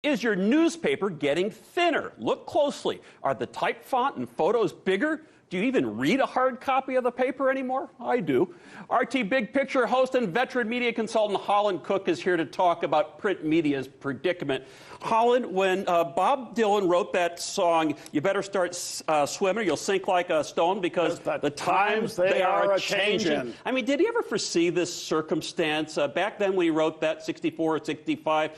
Is your newspaper getting thinner? Look closely. Are the type font and photos bigger? Do you even read a hard copy of the paper anymore? I do. RT Big Picture host and veteran media consultant Holland Cooke is here to talk about print media's predicament. Holland, when Bob Dylan wrote that song, "You better start swimming, you'll sink like a stone," because the times they are changing. I mean, did he ever foresee this circumstance? Back then when he wrote that, 64, 65,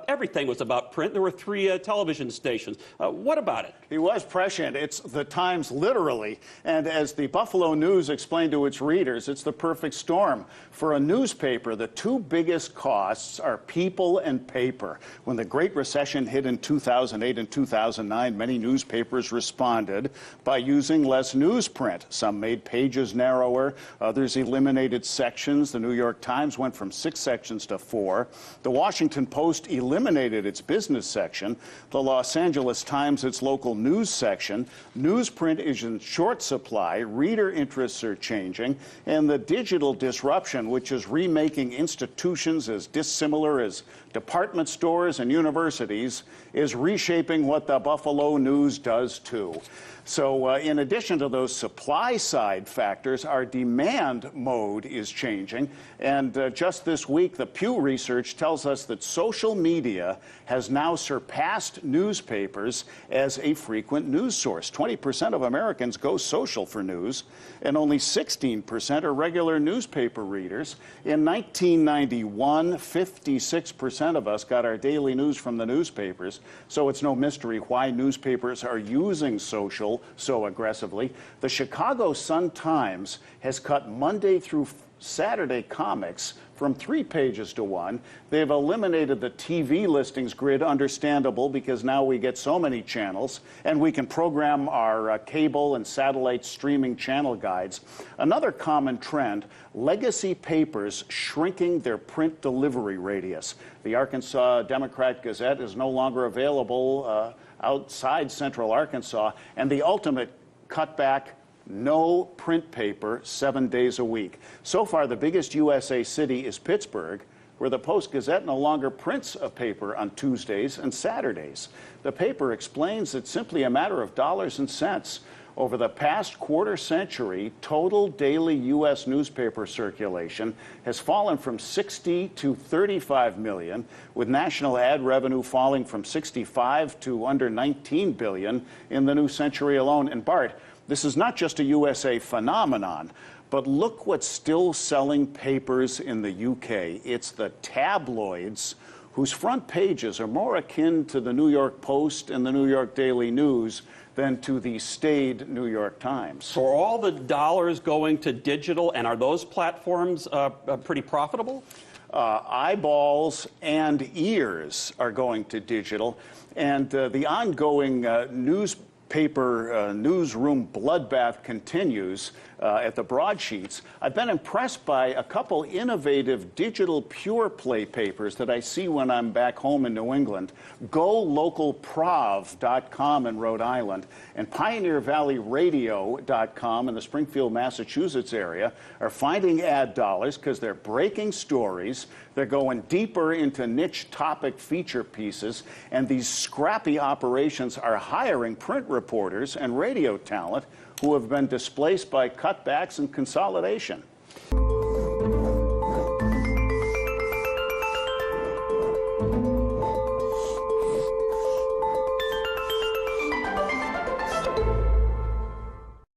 everything was about print. There were 3 television stations. What about it? He was prescient. It's the times literally. And as the Buffalo News explained to its readers, it's the perfect storm. For a newspaper, the 2 biggest costs are people and paper. When the Great Recession hit in 2008 and 2009, many newspapers responded by using less newsprint. Some made pages narrower, others eliminated sections. The New York Times went from 6 sections to 4. The Washington Post eliminated its business section. The Los Angeles Times its local news section. Newsprint is in short supply, reader interests are changing, and the digital disruption, which is remaking institutions as dissimilar as department stores and universities, is reshaping what the Buffalo News does too. So in addition to those supply side factors, our demand mode is changing. And just this week, the Pew Research tells us that social media has now surpassed newspapers as a frequent news source. 20% of Americans go social for news, and only 16% are regular newspaper readers. In 1991, 56% of us got our daily news from the newspapers, so it's no mystery why newspapers are using social so aggressively. The Chicago Sun-Times has cut Monday through Saturday comics from 3 pages to 1. They've eliminated the TV listings grid, understandable, because now we get so many channels, and we can program our cable and satellite streaming channel guides. Another common trend, legacy papers shrinking their print delivery radius. The Arkansas Democrat-Gazette is no longer available outside central Arkansas, and the ultimate cutback, no print paper 7 days a week. So far, the biggest USA city is Pittsburgh, where the Post-Gazette no longer prints a paper on Tuesdays and Saturdays. The paper explains it's simply a matter of dollars and cents. Over the past quarter century, total daily U.S. newspaper circulation has fallen from 60 to 35 million, with national ad revenue falling from 65 to under 19 billion in the new century alone. And Bart, this is not just a USA phenomenon, but look what's still selling papers in the UK. It's the tabloids, whose front pages are more akin to the New York Post and the New York Daily News than to the staid New York Times. For all the dollars going to digital, and are those platforms pretty profitable? Eyeballs and ears are going to digital, and the ongoing newsroom bloodbath continues at the broadsheets. I've been impressed by a couple innovative digital pure play papers that I see when I'm back home in New England. GoLocalProv.com in Rhode Island and PioneerValleyRadio.com in the Springfield, Massachusetts area are finding ad dollars because they're breaking stories. They're going deeper into niche topic feature pieces, and these scrappy operations are hiring print reporters and radio talent who have been displaced by cutbacks and consolidation.